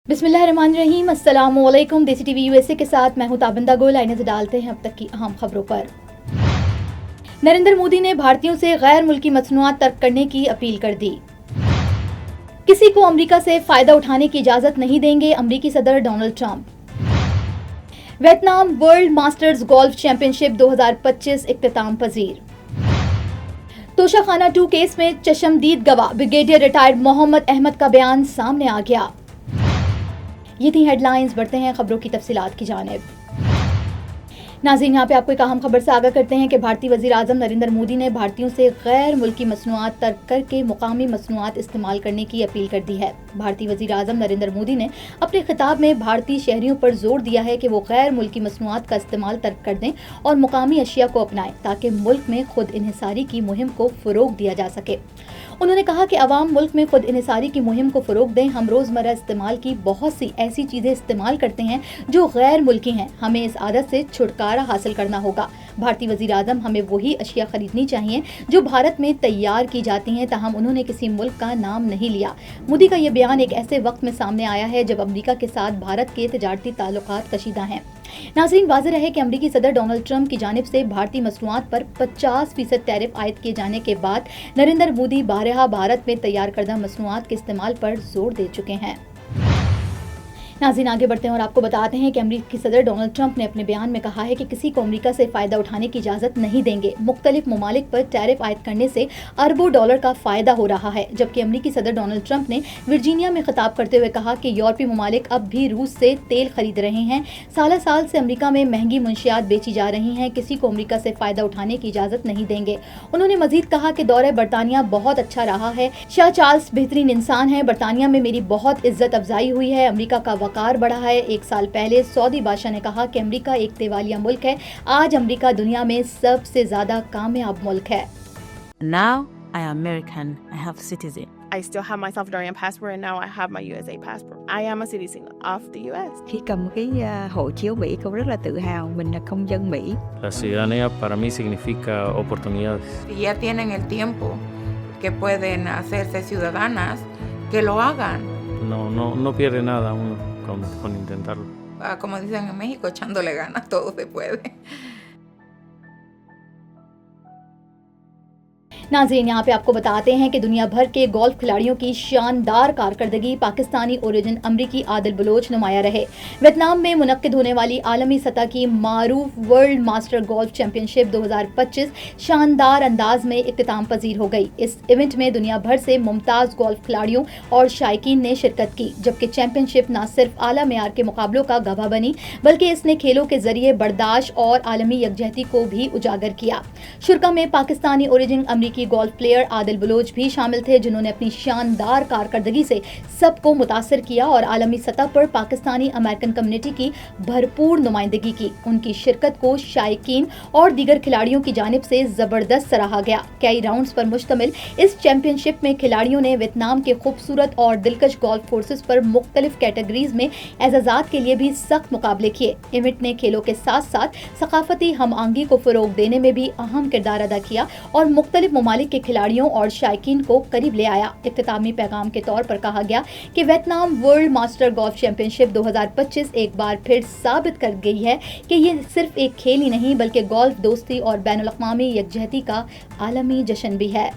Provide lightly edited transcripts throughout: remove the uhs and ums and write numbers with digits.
बिस्मिल्लाहिर्रहमानिर्रहीम, अस्सलाम वालेकुम। देसी टीवी यूएसए के साथ मैं हूं ताबिंदा गुल। आइए नजर डालते हैं अब तक की अहम खबरों पर। नरेंद्र मोदी ने भारतीयों से गैर मुल्की मसनूआत तर्क करने की अपील कर दी। किसी को अमेरिका से फायदा उठाने की इजाजत नहीं देंगे अमेरिकी सदर Donald Trump. Vietnam world masters golf championship 2025 इख्तिताम पजीर। तोशाखाना 2 केस में चशमदीद गवाह ब्रिगेडियर रिटायर्ड मोहम्मद अहमद का बयान सामने आ गया। ये थी हेडलाइंस। बढ़ते हैं खबरों की तफसीलात की जानिब। नाज़रीन, यहाँ पे आपको एक अहम खबर से आगाह करते हैं कि भारतीय वज़ीर आज़म नरेंद्र मोदी ने भारतीयों से गैर मुल्की मसनूआत तर्क करके मुकामी मसनूआत इस्तेमाल करने की अपील कर दी है। भारतीय वज़ीर आज़म नरेंद्र मोदी ने अपने खिताब में भारतीय शहरियों पर जोर दिया है कि वो गैर मुल्की मसनूआत का इस्तेमाल तर्क कर दें और मुकामी अशिया को अपनाएं ताकि मुल्क में खुद इन्हिसारी की मुहिम को फ़रोग दिया जा सके। उन्होंने कहा कि अवाम मुल्क में खुद इन्हिसारी की मुहिम को फ़रोग दें। हम रोज़मर्रा इस्तेमाल की बहुत सी ऐसी चीज़ें इस्तेमाल करते हैं जो गैर मुल्की हैं, हमें इस आदत से छुटकारा हासिल करना होगा। भारतीय वज़ीर आज़म हमें वही अशिया खरीदनी चाहिए जो भारत में तैयार की जाती हैं, ताहम उन्होंने किसी मुल्क का नाम नहीं लिया। मोदी का ये बयान एक ऐसे वक्त में सामने आया है जब अमेरिका के साथ भारत के तिजारती ताल्लुकात कशीदा हैं। नाज़रीन, वाज़ेह रहे कि अमेरिकी सदर डोनाल्ड ट्रंप की जानिब से भारतीय मसनूआत पर 50% टैरिफ आयद किए जाने के बाद नरेंद्र मोदी बारहा भारत में तैयार करदा मसनूआत के इस्तेमाल पर जोर दे चुके हैं। नाज़रीन, आगे बढ़ते हैं और आपको बताते हैं कि अमेरिकी सदर डोनाल्ड ट्रंप ने अपने बयान में कहा है कि किसी को अमेरिका से फ़ायदा उठाने की इजाज़त नहीं देंगे। मुख्तलिफ ममालिक पर टैरिफ आयद करने से अरबों डॉलर का फ़ायदा हो रहा है। जबकि अमेरिकी सदर डोनाल्ड ट्रंप ने वर्जीनिया में खिताब करते हुए कहा कि यूरोपीय ममालिक अब भी रूस से तेल खरीद रहे हैं। साल साल से अमेरिका में महंगी मुंशियात बेची जा रही हैं। किसी को अमेरिका से फ़ायदा उठाने की इजाज़त नहीं देंगे। उन्होंने मजीद कहा कि दौरे बरतानिया बहुत अच्छा रहा है। शाह चार्ल्स बेहतरीन इंसान है। बरतानिया में मेरी बहुत इज्जत अफजाई हुई है। अमेरिका का वकार बढ़ा है। एक साल पहले सऊदी बादशाह ने कहा कि अमेरिका एक देवालिया मुल्क है। आज अमेरिका दुनिया में सबसे ज्यादा कामयाब मुल्क है। Now I am American. I have citizen. I still have my Salvadorian passport and now I have my USA passport. I am a citizen of the US. Khi cầm cái hộ chiếu Mỹ, con rất là tự hào mình là công dân Mỹ. La ciudadanía para mí significa oportunidades. Si ya tienen el tiempo que pueden hacerse ciudadanas, que lo hagan. No pierde nada uno con intentarlo. Como dicen en México, echándole ganas, todo se puede. नाज़रीन, यहाँ पे आपको बताते हैं कि दुनिया भर के गोल्फ खिलाड़ियों की शानदार कारकर्दगी पाकिस्तानी ओरिजिन अमरीकी आदिल बलोच नुमाया रहे। वियतनाम में मुनक्किद होने वाली आलमी सतह की मारूफ वर्ल्ड मास्टर गोल्फ चैंपियनशिप 2025 शानदार अंदाज में इख्तिताम पजीर हो गई। इस इवेंट में दुनिया भर से मुमताज़ गोल्फ खिलाड़ियों और शायकीन ने शिरकत की। जबकि चैंपियनशिप न सिर्फ आला मेयार के मुकाबलों का गवाह बनी बल्कि इसने खेलों के जरिए बर्दाश्त और आलमी यकजहती को भी उजागर किया। शुरा में पाकिस्तानी ओरिजिन अमरीकी गोल्फ प्लेयर आदिल बलोच भी शामिल थे, जिन्होंने अपनी शानदार कारकर्दगी से सबको मुतासर किया और आलमी सतह पर पाकिस्तानी अमेरिकन कम्युनिटी की भरपूर नुमाइंदगी की। उनकी शिरकत को शायकीन और दीगर खिलाड़ियों की जानिब से जबरदस्त सराहा गया। कई राउंड्स पर मुश्तमिल इस चैंपियनशिप में खिलाड़ियों ने वियतनाम के खूबसूरत और दिलकश गोल्फ कोर्सेज पर मुख्तलिफ कैटेगरीज में एजाजात के लिए भी सख्त मुकाबले किए। इवेंट ने खेलों के साथ साथ सकाफती हम आहंगी को फरोग देने में भी अहम किरदार अदा किया और मुख्तलिफ ममालिक के खिलाड़ियों और शायकीन को करीब ले आया। इख्तितामी पैगाम के तौर पर कहा गया कि Vietnam world master golf championship 2025 एक बार फिर साबित कर गई है कि ये सिर्फ एक खेल ही नहीं बल्कि गोल्फ दोस्ती और बैनुल-अक़वामी यकजहती का आलमी जश्न भी है।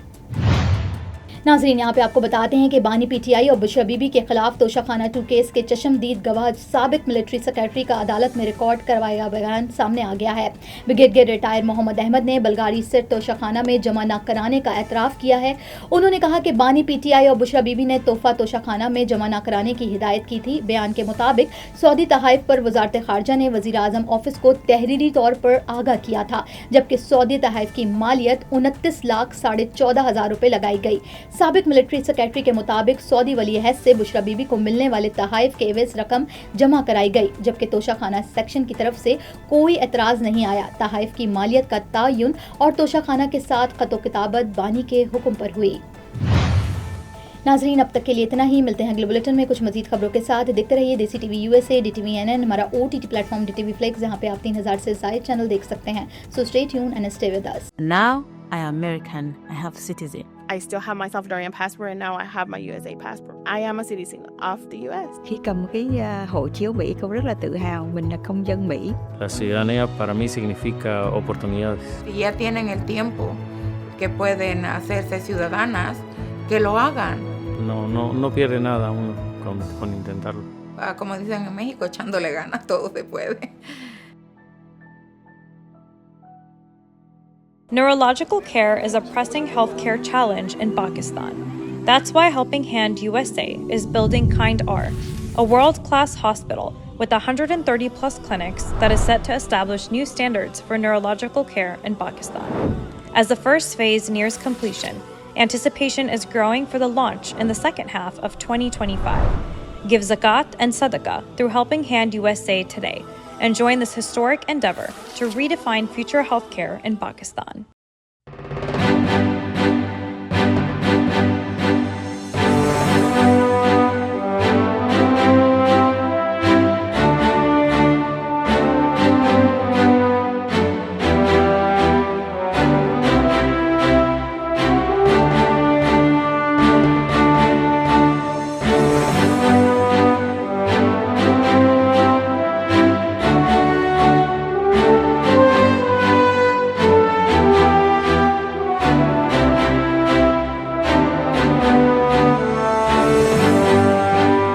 नाज़रीन, यहाँ पे आपको बताते हैं कि बानी पीटीआई और बुशरा बीबी के खिलाफ तोशाखाना 2 केस के चशमदीद गवाह साबिक मिलिट्री सेक्रेटरी का अदालत में रिकॉर्ड करवाया बयान सामने आ गया है। ब्रिगेडियर रिटायर्ड मोहम्मद अहमद ने बलगारी सिर तोशाखाना में जमा न कराने का एतराफ़ किया है। उन्होंने कहा कि बानी पीटीआई और बुशरा बीबी ने तोहफा तोशाखाना में जमा न कराने की हिदायत की थी। बयान के मुताबिक सऊदी तहाइफ पर वजारत खारजा ने वज़ीर आज़म ऑफिस को तहरीरी तौर पर आगाह किया था, जबकि सऊदी तहाइफ की मालियत 29,14,500 रुपये लगाई गई। साबिक मिलिट्री सेक्रेटरी के मुताबिक सऊदी वली अहद से बुशरा बीबी को मिलने वाले तहाइफ के एवज रकम जमा कराई गई, जबकि तोशाखाना सेक्शन की तरफ से कोई एतराज़ नहीं आया। तहाइफ की मालियत का तयन और तोशाखाना के साथ खतो किताबत बानी के हुक्म पर हुई। नाज़रीन, अब तक के लिए इतना ही। मिलते हैं अगले बुलेटिन में कुछ मजीद खबरों के साथ। देखते रहिए देसी टीवी यूएसए, DTVNN, हमारा OTT प्लेटफॉर्म DTV Flix, जहाँ पे आप 3000 से ज़ायद चैनल देख सकते हैं। So stay tune and stay with us. Now I am American. I have citizen. I still have my Salvadorian passport and now I have my USA passport. I am a citizen of the US. Khi cầm cái hộ chiếu Mỹ, con rất là tự hào mình là công dân Mỹ. La ciudadanía para mí significa oportunidades. Si ya tienen el tiempo que pueden hacerse ciudadanas, que lo hagan. No pierde nada uno con intentarlo. Como dicen en México, echándole ganas, todo se puede. Neurological care is a pressing healthcare challenge in Pakistan. That's why Helping Hand USA is building Kind R, a world-class hospital with 130-plus clinics that is set to establish new standards for neurological care in Pakistan. As the first phase nears completion, anticipation is growing for the launch in the second half of 2025. Give zakat and sadaqah through Helping Hand USA today and join this historic endeavor to redefine future healthcare in Pakistan.